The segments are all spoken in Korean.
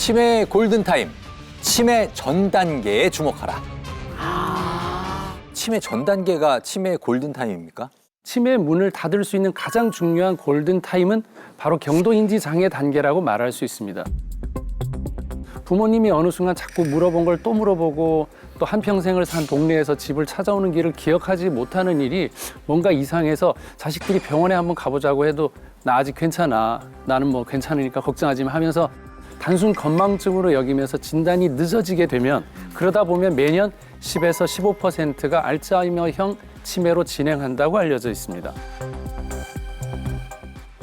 치매의 골든타임, 치매 전 단계에 주목하라. 치매 전 단계가 치매의 골든타임입니까? 치매의 문을 닫을 수 있는 가장 중요한 골든타임은 바로 경도인지 장애 단계라고 말할 수 있습니다. 부모님이 어느 순간 자꾸 물어본 걸 또 물어보고 또 한평생을 산 동네에서 집을 찾아오는 길을 기억하지 못하는 일이 뭔가 이상해서 자식들이 병원에 한번 가보자고 해도 나 아직 괜찮아. 나는 뭐 괜찮으니까 걱정하지 마 하면서 단순 건망증으로 여기면서 진단이 늦어지게 되면 그러다 보면 매년 10에서 15%가 알츠하이머형 치매로 진행한다고 알려져 있습니다.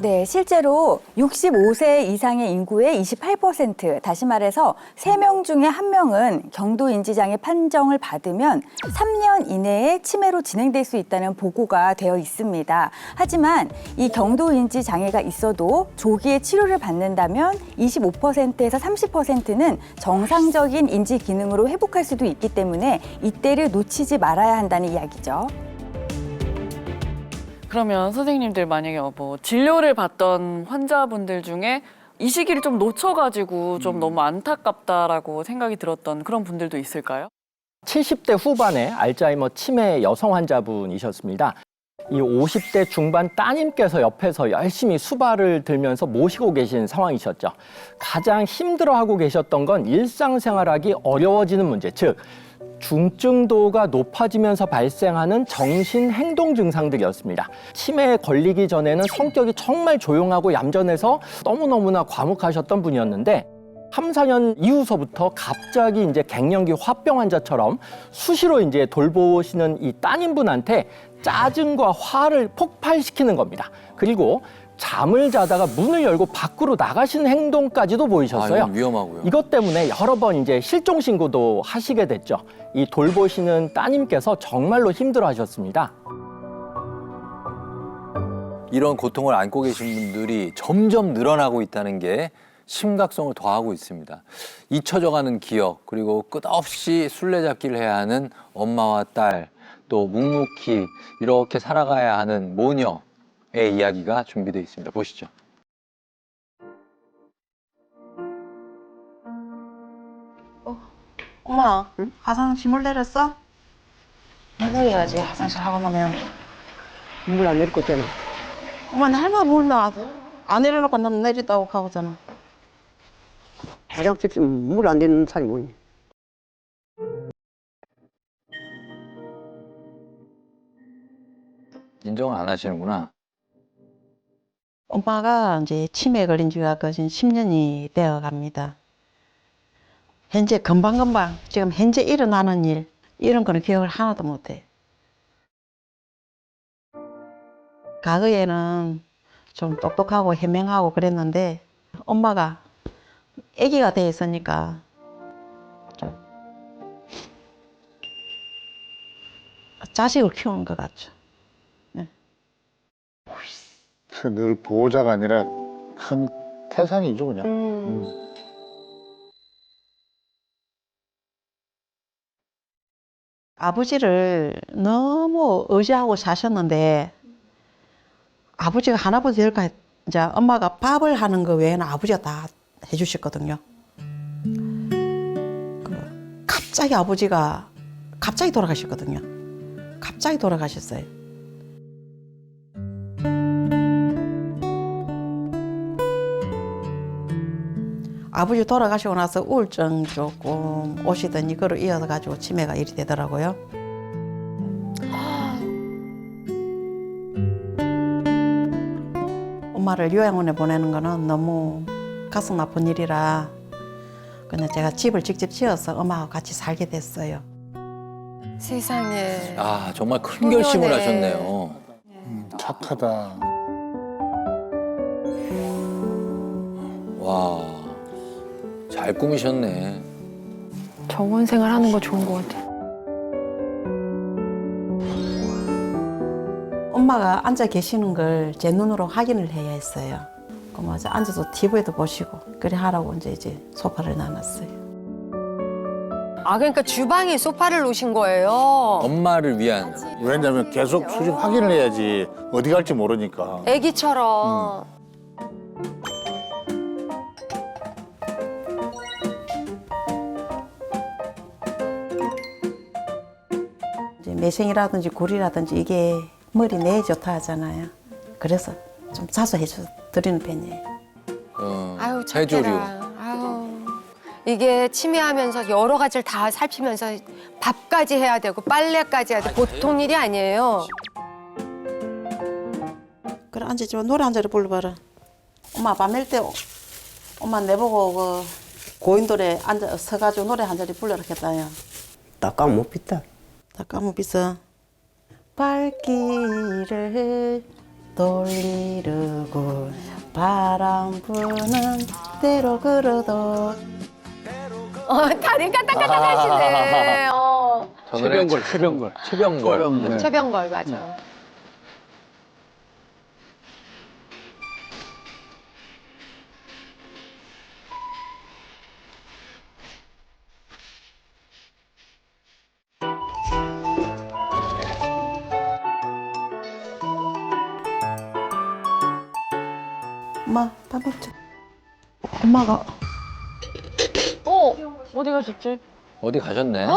네, 실제로 65세 이상의 인구의 28%, 다시 말해서 3명 중에 1명은 경도인지장애 판정을 받으면 3년 이내에 치매로 진행될 수 있다는 보고가 되어 있습니다. 하지만 이 경도인지장애가 있어도 조기에 치료를 받는다면 25%에서 30%는 정상적인 인지 기능으로 회복할 수도 있기 때문에 이때를 놓치지 말아야 한다는 이야기죠. 그러면 선생님들 만약에 뭐 진료를 받던 환자분들 중에 이 시기를 좀 놓쳐가지고 좀 너무 안타깝다라고 생각이 들었던 그런 분들도 있을까요? 70대 후반의 알츠하이머 치매 여성 환자분이셨습니다. 이 50대 중반 따님께서 옆에서 열심히 수발을 들면서 모시고 계신 상황이셨죠. 가장 힘들어하고 계셨던 건 일상생활하기 어려워지는 문제, 즉 중증도가 높아지면서 발생하는 정신행동 증상들이었습니다. 치매에 걸리기 전에는 성격이 정말 조용하고 얌전해서 너무너무나 과묵하셨던 분이었는데 3, 4년 이후서부터 갑자기 이제 갱년기 화병 환자처럼 수시로 이제 돌보시는 이 따님분한테 짜증과 화를 폭발시키는 겁니다. 그리고 잠을 자다가 문을 열고 밖으로 나가시는 행동까지도 보이셨어요. 이건 위험하고요. 이것 때문에 여러 번 이제 실종 신고도 하시게 됐죠. 이 돌보시는 따님께서 정말로 힘들어하셨습니다. 이런 고통을 안고 계신 분들이 점점 늘어나고 있다는 게 심각성을 더하고 있습니다. 잊혀져가는 기억, 그리고 끝없이 술래잡기를 해야 하는 엄마와 딸, 또 묵묵히 이렇게 살아가야 하는 모녀의 이야기가 준비되어 있습니다. 보시죠. 엄마, 화상 짐을 내렸어? 내려야지. 화장실 하고 나면. 물 안 내릴 거잖아. 엄마, 나 할머니 몰라. 안 내려놓고 난 내리다고 가고잖아. 화장실 물 안 내리는 사람이 뭐니? 인정을 안 하시는구나. 엄마가 이제 치매에 걸린 지가 거진 10년이 되어 갑니다. 현재 금방금방 지금 현재 일어나는 일, 이런 거는 기억을 하나도 못 해. 과거에는 좀 똑똑하고 현명하고 그랬는데 엄마가 아기가 돼 있으니까 좀 자식을 키우는 것 같죠. 늘 보호자가 아니라 큰 태산이죠, 그냥. 아버지를 너무 의지하고 사셨는데 아버지가 하나부터 열까지 이제 엄마가 밥을 하는 거 외에는 아버지가 다 해주셨거든요. 갑자기 아버지가 갑자기 돌아가셨거든요. 갑자기 돌아가셨어요. 아버지 돌아가시고 나서 우울증 조금 오시더니 그로 이어가지고 치매가 일이 되더라고요. 엄마를 요양원에 보내는 거는 너무 가슴 아픈 일이라 그냥 제가 집을 직접 지어서 엄마하고 같이 살게 됐어요. 세상에. 아, 정말 큰 결심을 소년의- 하셨네요. 착하다. 와, 잘 꾸미셨네. 정원 생활하는 거 좋은 것 같아. 엄마가 앉아 계시는 걸 제 눈으로 확인을 해야 했어요. 그럼 앉아서 TV도 보시고 그래 하라고 이제 소파를 놔놨어요. 아, 그러니까 주방에 소파를 놓으신 거예요. 엄마를 위한. 왜냐면 계속 수직 확인을 해야지 어디 갈지 모르니까. 애기처럼. 매생이라든지 굴이라든지 이게 머리 내에 좋다 하잖아요. 그래서 좀 자주 해줘 드리는 편이에요. 아유, 해조류. 착해라. 아유. 이게 치매하면서 여러 가지를 다 살피면서 밥까지 해야 되고 빨래까지 해야 돼. 보통 일이 아니에요. 그래 앉아있지만 노래 한 자리 불러봐라. 엄마 밤 낼 때 엄마 내보고 그 고인돌에 앉아 서가지고 노래 한 자리 불러라 했다요. 닦아 못 빗다. 잠깐만 비서. 발길을 돌리려고 바람 부는 대로 걸어도 다리 까딱까딱하시네. 최병걸. 최병걸. 최병걸 맞아. 엄마 밥 먹자. 엄마가 어디 가셨지? 어디 가셨네?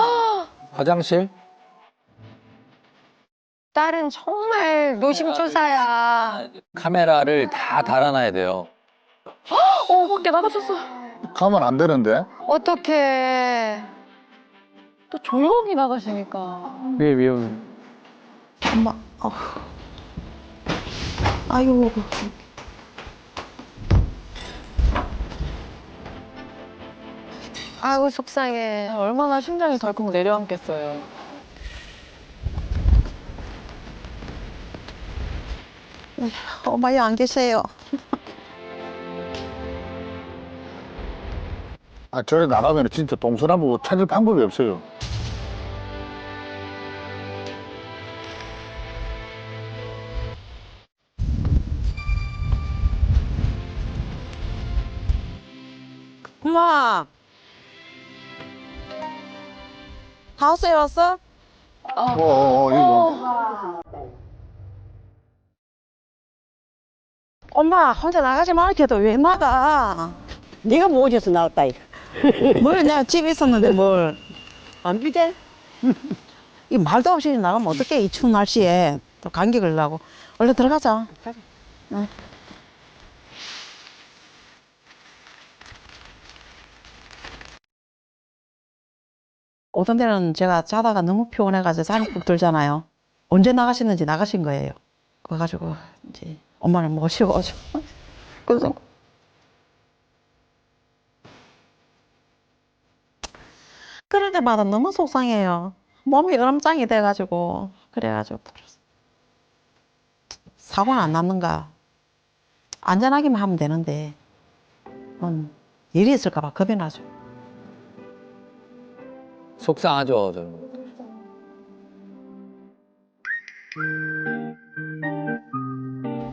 화장실? 딸은 정말 노심초사야. 카메라를 다 달아놔야 돼요. 밖에 나가셨어. 가면 안 되는데. 어떡해. 또 조용히 나가시니까. 왜 위험해? 엄마 아이고 아우 속상해. 얼마나 심장이 덜컥 내려앉겠어요. 엄마 여 안 계세요. 아, 저래 나가면 진짜 동서남북 찾을 방법이 없어요. 엄마 하우스에 왔어? 이거. 엄마 혼자 나가지 말게도 왜 나가? 네가 뭐 어디서 나왔다 이거. 뭘 내가 집에 있었는데 뭘? 안 비대? 이 말도 없이 나가면 어떡해 이 추운 날씨에 또 감기 걸리려고. 얼른 들어가자. 응. 어떤 데는 제가 자다가 너무 피곤해가지고 잠이 푹 들잖아요. 언제 나가시는지 나가신 거예요. 그래가지고 이제 엄마를 모시고 오죠. 그래서 그럴 때마다 너무 속상해요. 몸이 얼음장이 돼가지고 그래가지고 사고는 안 났는가. 안전하게만 하면 되는데 일이 있을까 봐 겁이 나죠. 속상하죠, 저는.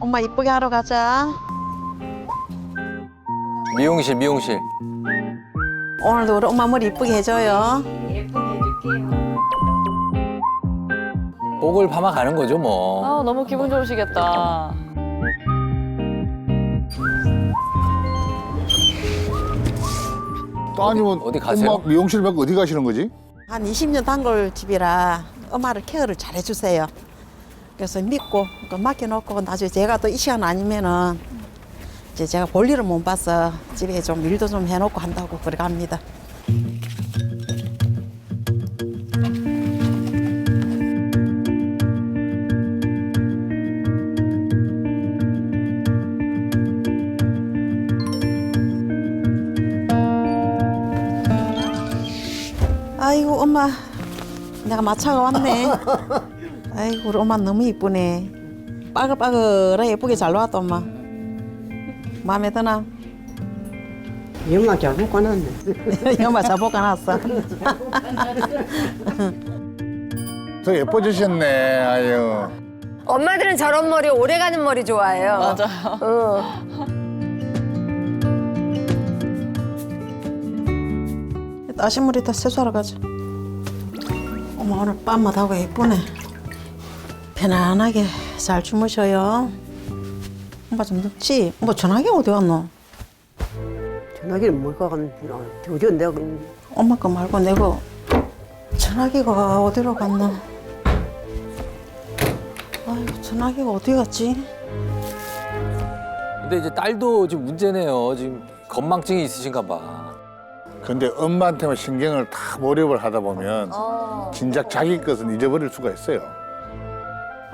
엄마 이쁘게 하러 가자. 미용실, 미용실. 오늘도 우리 엄마 머리 이쁘게 해줘요. 복을 파마 가는 거죠, 뭐. 아, 너무 기분 좋으시겠다. 또 아니면 어디 가세요? 엄마 미용실 말고 어디 가시는 거지? 한 20년 단골 집이라 엄마를 케어를 잘 해주세요. 그래서 믿고 맡겨놓고 나중에 제가 또 이 시간 아니면은 이제 제가 볼일을 못 봐서 집에 좀 일도 좀 해놓고 한다고 그래 갑니다. 아이고 엄마 내가 마차가 왔네. 아이고 우리 엄마 너무 이쁘네. 빠글빠글하게 예쁘게 잘 나왔다 엄마. 마음에 드나? 영화 잘 묶어놨네. 엄마 잘 볶아놨어. 더 예뻐지셨네, 아유. 엄마들은 저런 머리 오래가는 머리 좋아해요. 맞아요. 따신물이 다 세수하러 가자. 엄마 오늘 밤맛 하고 예쁘네. 편안하게 잘 주무셔요. 엄마 좀 눕지? 엄마 전화기 어디 갔노? 전화기는 뭘 가갔는지 어디 내가 엄마 거 말고 내가 전화기가 어디로 갔노? 아유, 전화기가 어디 갔지? 근데 이제 딸도 지금 문제네요. 지금 건망증이 있으신가 봐. 근데 엄마한테만 신경을 다 몰입을 하다 보면 진작 자기 것은 잊어버릴 수가 있어요.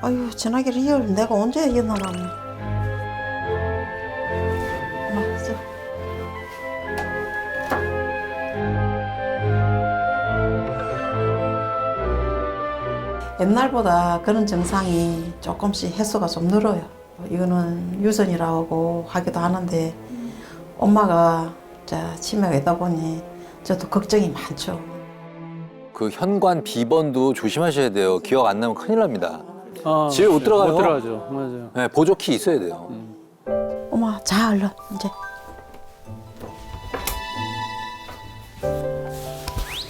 아유, 전화기를 이걸 내가 언제 이어나가면. 맞아. 옛날보다 그런 증상이 조금씩 해소가 좀 늘어요. 이거는 유전이라고 하기도 하는데 엄마가 치매가 있다 보니 저도 걱정이 많죠. 그 현관 비번도 조심하셔야 돼요. 기억 안 나면 큰일 납니다. 아, 집에 못 들어가요. 못 들어가죠. 맞아요. 네, 보조키 있어야 돼요. 엄마, 자, 얼른 이제.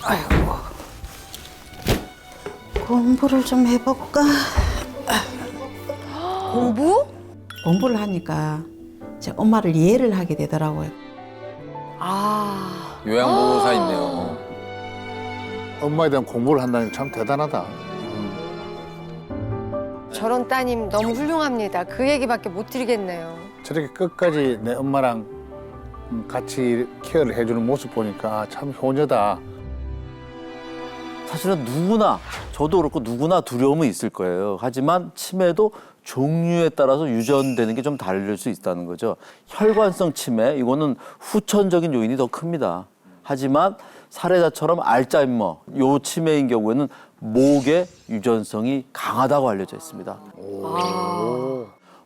아이고. 공부를 좀 해볼까? 공부? 공부를 하니까 제 엄마를 이해를 하게 되더라고요. 아, 요양보호사 있네요. 엄마에 대한 공부를 한다는 게 참 대단하다. 저런 따님 너무 훌륭합니다. 그 얘기밖에 못 드리겠네요. 저렇게 끝까지 내 엄마랑 같이 케어를 해주는 모습 보니까 아, 참 효녀다. 사실은 누구나, 저도 그렇고 누구나 두려움은 있을 거예요. 하지만 치매도 종류에 따라서 유전되는 게 좀 다를 수 있다는 거죠. 혈관성 치매, 이거는 후천적인 요인이 더 큽니다. 하지만 사례자처럼 알츠하이머, 요 치매인 경우에는 목의 유전성이 강하다고 알려져 있습니다.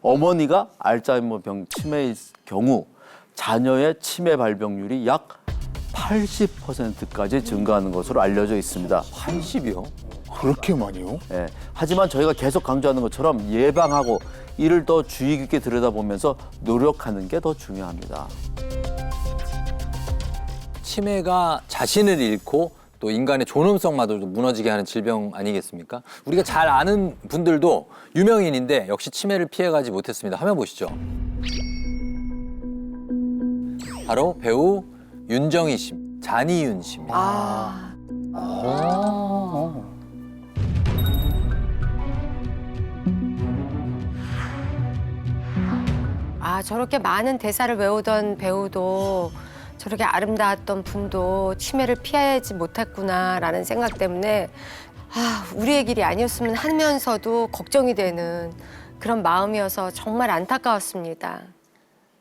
어머니가 알츠하이머병 치매의 경우 자녀의 치매 발병률이 약 80%까지 증가하는 것으로 알려져 있습니다. 80이요? 그렇게 많이요? 예, 하지만 저희가 계속 강조하는 것처럼 예방하고 이를 더 주의 깊게 들여다보면서 노력하는 게 더 중요합니다. 치매가 자신을 잃고 또 인간의 존엄성마저도 무너지게 하는 질병 아니겠습니까? 우리가 잘 아는 분들도 유명인인데 역시 치매를 피해가지 못했습니다. 화면 보시죠. 바로 배우 윤정희 씨, 잔이윤 씨입니다. 아, 저렇게 많은 대사를 외우던 배우도 저렇게 아름다웠던 분도 치매를 피하지 못했구나라는 생각 때문에 아, 우리의 길이 아니었으면 하면서도 걱정이 되는 그런 마음이어서 정말 안타까웠습니다.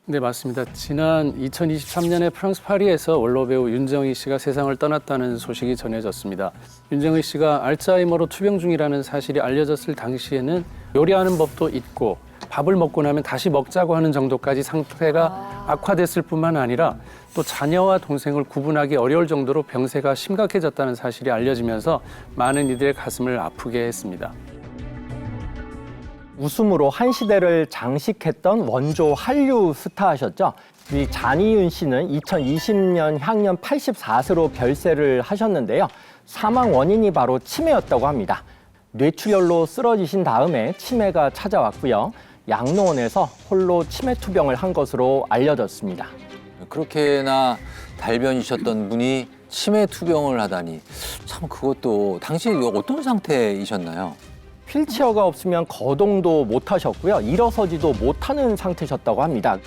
네, 맞습니다. 지난 2023년에 프랑스 파리에서 원로 배우 윤정희 씨가 세상을 떠났다는 소식이 전해졌습니다. 윤정희 씨가 알츠하이머로 투병 중이라는 사실이 알려졌을 당시에는 요리하는 법도 잊고 밥을 먹고 나면 다시 먹자고 하는 정도까지 상태가 악화됐을 뿐만 아니라 또 자녀와 동생을 구분하기 어려울 정도로 병세가 심각해졌다는 사실이 알려지면서 많은 이들의 가슴을 아프게 했습니다. 웃음으로 한 시대를 장식했던 원조 한류 스타셨죠. 이 잔이윤 씨는 2020년 향년 84세로 별세를 하셨는데요. 사망 원인이 바로 치매였다고 합니다. 뇌출혈로 쓰러지신 다음에 치매가 찾아왔고요. 양로원에서 홀로 치매 투병을 한 것으로 알려졌습니다. 그렇게나 달변이셨던 분이 치매 투병을 하다니 참 그것도 당시 어떤 상태이셨나요? 휠체어가 없으면 거동도 못하셨고요. 일어서지도 못하는 상태셨다고 합니다.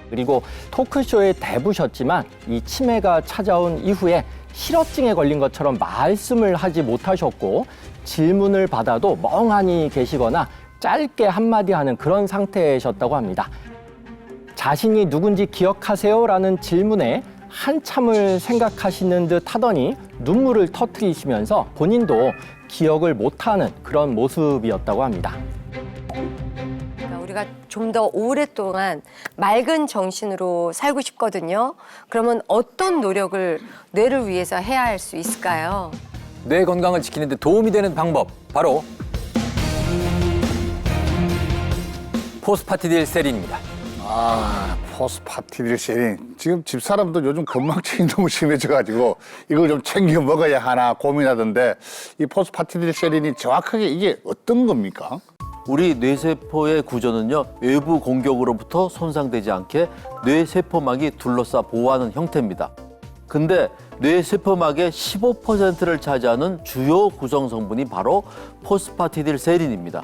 그리고 토크쇼에 대부셨지만 이 치매가 찾아온 이후에 실어증에 걸린 것처럼 말씀을 하지 못하셨고 질문을 받아도 멍하니 계시거나 짧게 한마디 하는 그런 상태셨다고 합니다. 자신이 누군지 기억하세요? 라는 질문에 한참을 생각하시는 듯 하더니 눈물을 터뜨리시면서 본인도 기억을 못하는 그런 모습이었다고 합니다. 우리가 좀 더 오랫동안 맑은 정신으로 살고 싶거든요. 그러면 어떤 노력을 뇌를 위해서 해야 할 수 있을까요? 뇌 건강을 지키는 데 도움이 되는 방법, 바로 포스파티딜세린입니다. 아, 포스파티딜세린. 지금 집사람도 요즘 건망증이 너무 심해져가지고 이걸 좀 챙겨 먹어야 하나 고민하던데 이 포스파티딜세린이 정확하게 이게 어떤 겁니까? 우리 뇌세포의 구조는요, 외부 공격으로부터 손상되지 않게 뇌세포막이 둘러싸 보호하는 형태입니다. 근데 뇌세포막의 15%를 차지하는 주요 구성 성분이 바로 포스파티딜세린입니다.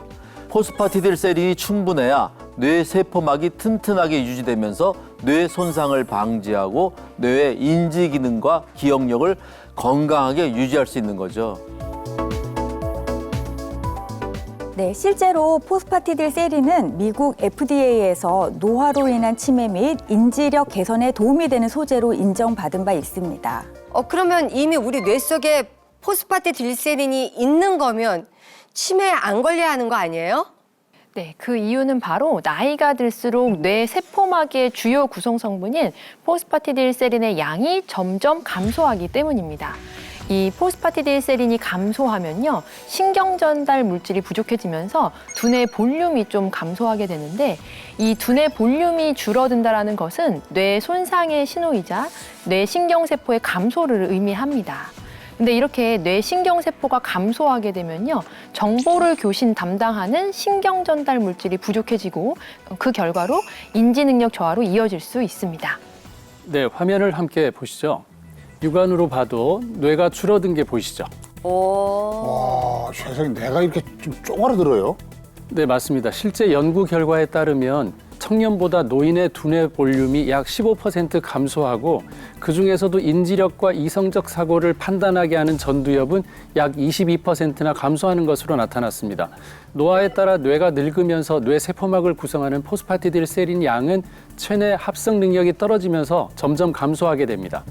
포스파티딜세린이 충분해야 뇌 세포막이 튼튼하게 유지되면서 뇌 손상을 방지하고 뇌의 인지 기능과 기억력을 건강하게 유지할 수 있는 거죠. 네, 실제로 포스파티딜세린은 미국 FDA에서 노화로 인한 치매 및 인지력 개선에 도움이 되는 소재로 인정받은 바 있습니다. 그러면 이미 우리 뇌 속에 포스파티딜세린이 있는 거면 치매에 안 걸려야 하는 거 아니에요? 네, 그 이유는 바로 나이가 들수록 뇌 세포막의 주요 구성 성분인 포스파티딜세린의 양이 점점 감소하기 때문입니다. 이 포스파티딜세린이 감소하면요, 신경 전달 물질이 부족해지면서 두뇌 볼륨이 좀 감소하게 되는데, 이 두뇌 볼륨이 줄어든다라는 것은 뇌 손상의 신호이자 뇌 신경세포의 감소를 의미합니다. 근데 이렇게 뇌 신경세포가 감소하게 되면요, 정보를 교신 담당하는 신경 전달 물질이 부족해지고 그 결과로 인지 능력 저하로 이어질 수 있습니다. 네, 화면을 함께 보시죠. 육안으로 봐도 뇌가 줄어든 게 보이시죠? 와, 세상에 내가 이렇게 좀 쪼그라들어요. 네, 맞습니다. 실제 연구 결과에 따르면 청년보다 노인의 두뇌 볼륨이 약 15% 감소하고 그중에서도 인지력과 이성적 사고를 판단하게 하는 전두엽은 약 22%나 감소하는 것으로 나타났습니다. 노화에 따라 뇌가 늙으면서 뇌 세포막을 구성하는 포스파티딜세린 양은 체내 합성 능력이 떨어지면서 점점 감소하게 됩니다.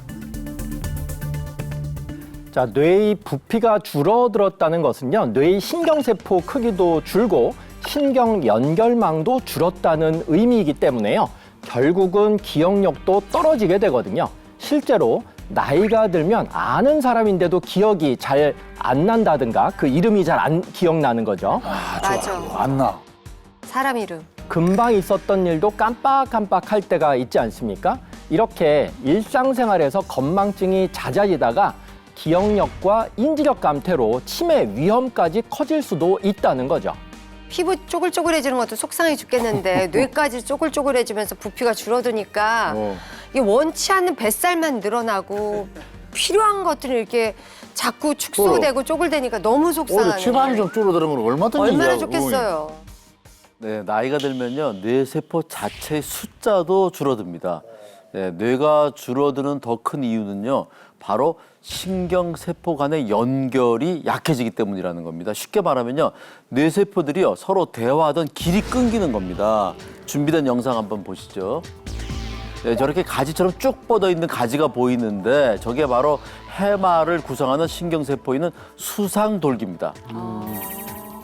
자, 뇌의 부피가 줄어들었다는 것은요, 뇌의 신경세포 크기도 줄고 신경 연결망도 줄었다는 의미이기 때문에요. 결국은 기억력도 떨어지게 되거든요. 실제로 나이가 들면 아는 사람인데도 기억이 잘 안 난다든가 그 이름이 잘 안 기억나는 거죠. 맞아. 안 나. 사람 이름. 금방 있었던 일도 깜빡깜빡할 때가 있지 않습니까? 이렇게 일상생활에서 건망증이 잦아지다가 기억력과 인지력 감퇴로 치매 위험까지 커질 수도 있다는 거죠. 피부 쪼글쪼글해지는 것도 속상해 죽겠는데 뇌까지 쪼글쪼글해지면서 부피가 줄어드니까 이게 원치 않는 뱃살만 늘어나고 필요한 것들이 이렇게 자꾸 축소되고 쪼글대니까 너무 속상하네요. 치반이 좀 줄어들으면 얼마든지 얼마나 이제 좋겠어요. 네, 나이가 들면요, 뇌세포 자체의 숫자도 줄어듭니다. 네, 뇌가 줄어드는 더 큰 이유는요, 바로 신경세포 간의 연결이 약해지기 때문이라는 겁니다. 쉽게 말하면요, 뇌세포들이요, 서로 대화하던 길이 끊기는 겁니다. 준비된 영상 한번 보시죠. 네, 저렇게 가지처럼 쭉 뻗어 있는 가지가 보이는데 저게 바로 해마를 구성하는 신경세포인 수상돌기입니다.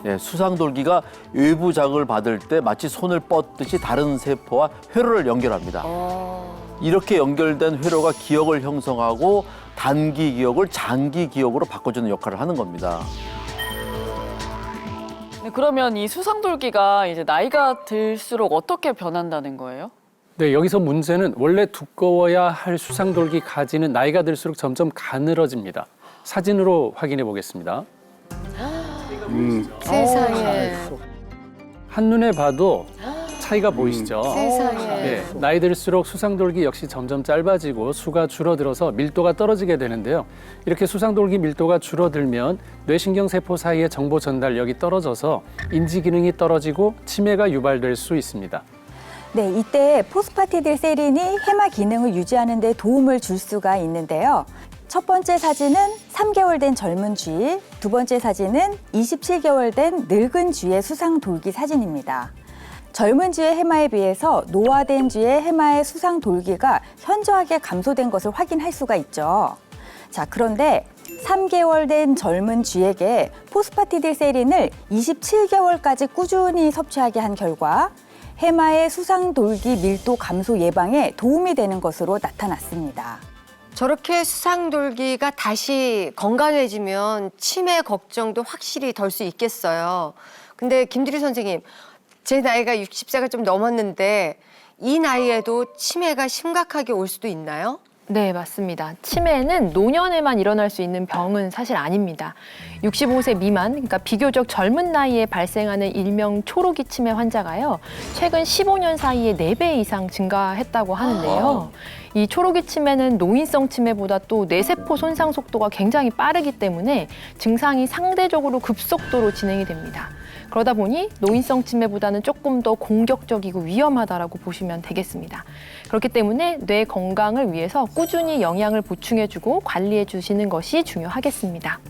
네, 수상돌기가 외부 자극을 받을 때 마치 손을 뻗듯이 다른 세포와 회로를 연결합니다. 이렇게 연결된 회로가 기억을 형성하고 단기 기억을 장기 기억으로 바꿔주는 역할을 하는 겁니다. 네, 그러면 이 수상돌기가 이제 나이가 들수록 어떻게 변한다는 거예요? 네, 여기서 문제는 원래 두꺼워야 할 수상돌기 가지는 나이가 들수록 점점 가늘어집니다. 사진으로 확인해 보겠습니다. 세상에. 한눈에 봐도 차이가 보이시죠? 세상에. 네, 나이 들수록 수상돌기 역시 점점 짧아지고 수가 줄어들어서 밀도가 떨어지게 되는데요. 이렇게 수상돌기 밀도가 줄어들면 뇌신경세포 사이의 정보 전달력이 떨어져서 인지 기능이 떨어지고 치매가 유발될 수 있습니다. 네, 이때 포스파티딜세린이 해마 기능을 유지하는 데 도움을 줄 수가 있는데요. 첫 번째 사진은 3개월 된 젊은 쥐, 두 번째 사진은 27개월 된 늙은 쥐의 수상돌기 사진입니다. 젊은 쥐의 해마에 비해서 노화된 쥐의 해마의 수상돌기가 현저하게 감소된 것을 확인할 수가 있죠. 자, 그런데 3개월 된 젊은 쥐에게 포스파티딜세린을 27개월까지 꾸준히 섭취하게 한 결과 해마의 수상돌기 밀도 감소 예방에 도움이 되는 것으로 나타났습니다. 저렇게 수상돌기가 다시 건강해지면 치매 걱정도 확실히 덜 수 있겠어요. 근데 김두리 선생님, 제 나이가 60세가 좀 넘었는데 이 나이에도 치매가 심각하게 올 수도 있나요? 네, 맞습니다. 치매는 노년에만 일어날 수 있는 병은 사실 아닙니다. 65세 미만, 그러니까 비교적 젊은 나이에 발생하는 일명 초록이 치매 환자가요, 최근 15년 사이에 4배 이상 증가했다고 하는데요. 이 초록이 치매는 노인성 치매보다 또 뇌세포 손상 속도가 굉장히 빠르기 때문에 증상이 상대적으로 급속도로 진행이 됩니다. 그러다 보니 노인성 치매보다는 조금 더 공격적이고 위험하다라고 보시면 되겠습니다. 그렇기 때문에 뇌 건강을 위해서 꾸준히 영양을 보충해주고 관리해 주시는 것이 중요하겠습니다.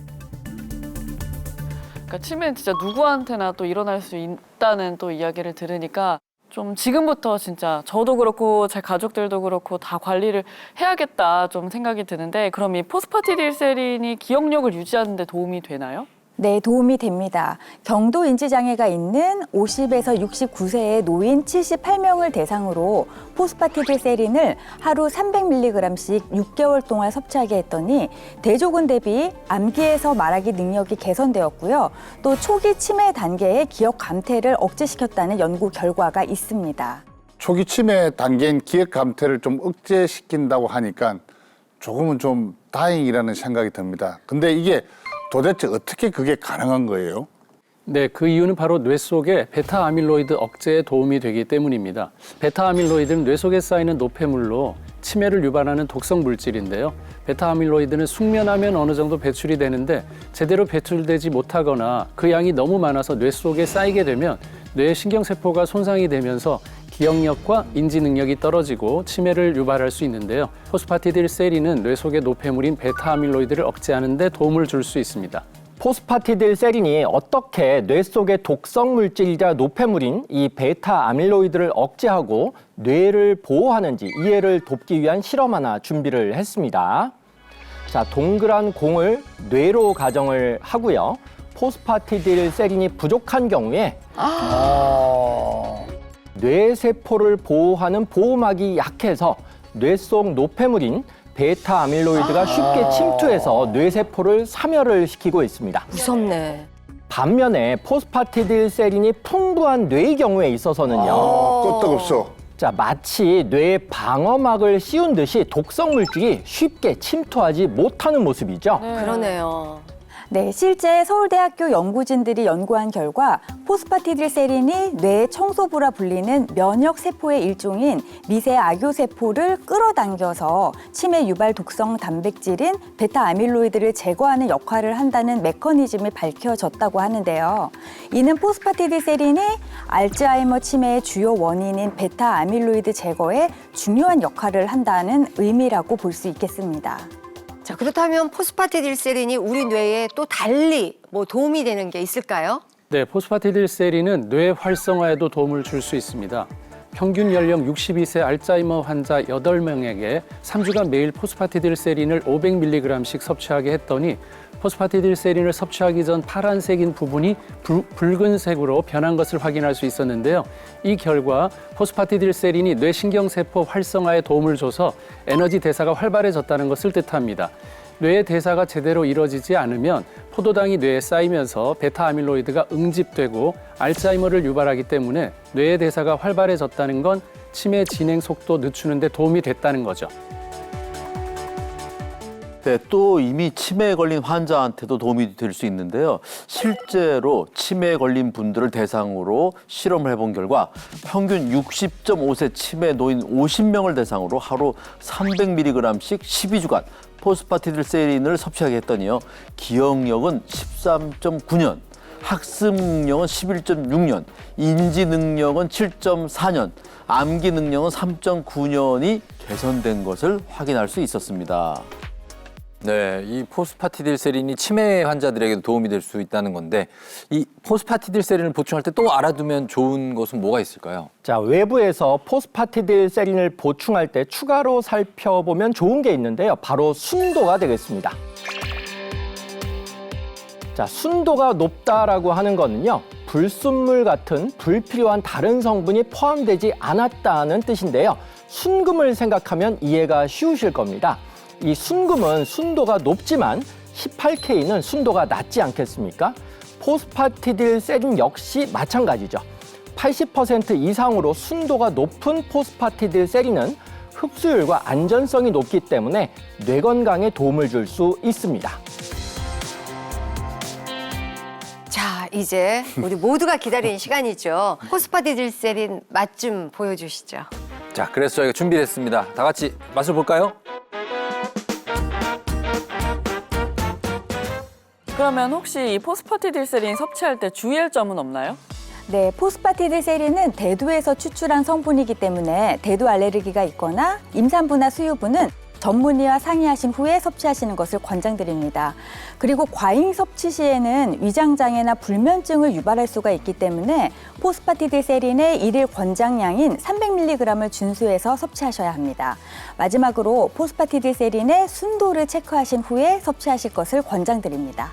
그러니까 치매는 진짜 누구한테나 또 일어날 수 있다는 또 이야기를 들으니까 좀 지금부터 진짜 저도 그렇고 제 가족들도 그렇고 다 관리를 해야겠다 좀 생각이 드는데, 그럼 이 포스파티딜세린이 기억력을 유지하는 데 도움이 되나요? 네, 도움이 됩니다. 경도 인지장애가 있는 50에서 69세의 노인 78명을 대상으로 포스파티딜세린을 하루 300mg씩 6개월 동안 섭취하게 했더니 대조군 대비 암기에서 말하기 능력이 개선되었고요. 또 초기 치매 단계의 기억 감퇴를 억제시켰다는 연구 결과가 있습니다. 초기 치매 단계인 기억 감퇴를 좀 억제시킨다고 하니까 조금은 좀 다행이라는 생각이 듭니다. 근데 이게 도대체 어떻게 그게 가능한 거예요? 네, 그 이유는 바로 뇌 속의 베타 아밀로이드 억제에 도움이 되기 때문입니다. 베타 아밀로이드는 뇌 속에 쌓이는 노폐물로 치매를 유발하는 독성 물질인데요. 베타 아밀로이드는 숙면하면 어느 정도 배출이 되는데 제대로 배출되지 못하거나 그 양이 너무 많아서 뇌 속에 쌓이게 되면 뇌의 신경세포가 손상이 되면서 기억력과 인지 능력이 떨어지고 치매를 유발할 수 있는데요. 포스파티딜세린은 뇌 속의 노폐물인 베타 아밀로이드를 억제하는 데 도움을 줄 수 있습니다. 포스파티딜세린이 어떻게 뇌 속의 독성 물질이자 노폐물인 이 베타 아밀로이드를 억제하고 뇌를 보호하는지 이해를 돕기 위한 실험 하나 준비를 했습니다. 자, 동그란 공을 뇌로 가정을 하고요. 포스파티딜세린이 부족한 경우에 뇌세포를 보호하는 보호막이 약해서 뇌 속 노폐물인 베타 아밀로이드가 쉽게 침투해서 뇌세포를 사멸을 시키고 있습니다. 무섭네. 반면에 포스파티딜세린이 풍부한 뇌의 경우에 있어서는요. 끄떡없어. 자, 마치 뇌에 방어막을 씌운 듯이 독성 물질이 쉽게 침투하지 못하는 모습이죠. 그러네요. 네, 실제 서울대학교 연구진들이 연구한 결과 포스파티딜세린이 뇌 청소부라 불리는 면역세포의 일종인 미세 악요세포를 끌어당겨서 치매 유발 독성 단백질인 베타 아밀로이드를 제거하는 역할을 한다는 메커니즘이 밝혀졌다고 하는데요. 이는 포스파티딜세린이 알츠하이머 치매의 주요 원인인 베타 아밀로이드 제거에 중요한 역할을 한다는 의미라고 볼 수 있겠습니다. 자, 그렇다면 포스파티딜세린이 우리 뇌에 또 달리 뭐 도움이 되는 게 있을까요? 네, 포스파티딜세린은 뇌 활성화에도 도움을 줄 수 있습니다. 평균 연령 62세 알츠하이머 환자 8명에게 3주간 매일 포스파티딜세린을 500mg씩 섭취하게 했더니 포스파티딜세린을 섭취하기 전 파란색인 부분이 붉은색으로 변한 것을 확인할 수 있었는데요. 이 결과 포스파티딜세린이 뇌신경세포 활성화에 도움을 줘서 에너지 대사가 활발해졌다는 것을 뜻합니다. 뇌의 대사가 제대로 이루어지지 않으면 포도당이 뇌에 쌓이면서 베타 아밀로이드가 응집되고 알츠하이머를 유발하기 때문에 뇌의 대사가 활발해졌다는 건 치매 진행 속도 늦추는 데 도움이 됐다는 거죠. 네, 또 이미 치매에 걸린 환자한테도 도움이 될 수 있는데요. 실제로 치매에 걸린 분들을 대상으로 실험을 해본 결과 평균 60.5세 치매 노인 50명을 대상으로 하루 300mg씩 12주간 포스파티딜세린을 섭취하게 했더니요. 기억력은 13.9년, 학습 능력은 11.6년, 인지 능력은 7.4년, 암기 능력은 3.9년이 개선된 것을 확인할 수 있었습니다. 네, 이 포스파티딜세린이 치매 환자들에게도 도움이 될 수 있다는 건데 이 포스파티딜세린을 보충할 때 또 알아두면 좋은 것은 뭐가 있을까요? 자, 외부에서 포스파티딜세린을 보충할 때 추가로 살펴보면 좋은 게 있는데요. 바로 순도가 되겠습니다. 자, 순도가 높다라고 하는 거는요. 불순물 같은 불필요한 다른 성분이 포함되지 않았다는 뜻인데요. 순금을 생각하면 이해가 쉬우실 겁니다. 이 순금은 순도가 높지만 18K는 순도가 낮지 않겠습니까? 포스파티딜세린 역시 마찬가지죠. 80% 이상으로 순도가 높은 포스파티딜세린은 흡수율과 안전성이 높기 때문에 뇌 건강에 도움을 줄 수 있습니다. 자, 이제 우리 모두가 기다리는 시간이죠. 포스파티딜세린 맛 좀 보여주시죠. 자, 그래서 저희가 준비했습니다. 다 같이 맛을 볼까요? 그러면 혹시 이 포스파티딜세린 섭취할 때 주의할 점은 없나요? 네, 포스파티딜세린은 대두에서 추출한 성분이기 때문에 대두 알레르기가 있거나 임산부나 수유부는 전문의와 상의하신 후에 섭취하시는 것을 권장드립니다. 그리고 과잉 섭취 시에는 위장장애나 불면증을 유발할 수가 있기 때문에 포스파티딜세린의 일일 권장량인 300mg을 준수해서 섭취하셔야 합니다. 마지막으로 포스파티딜세린의 순도를 체크하신 후에 섭취하실 것을 권장드립니다.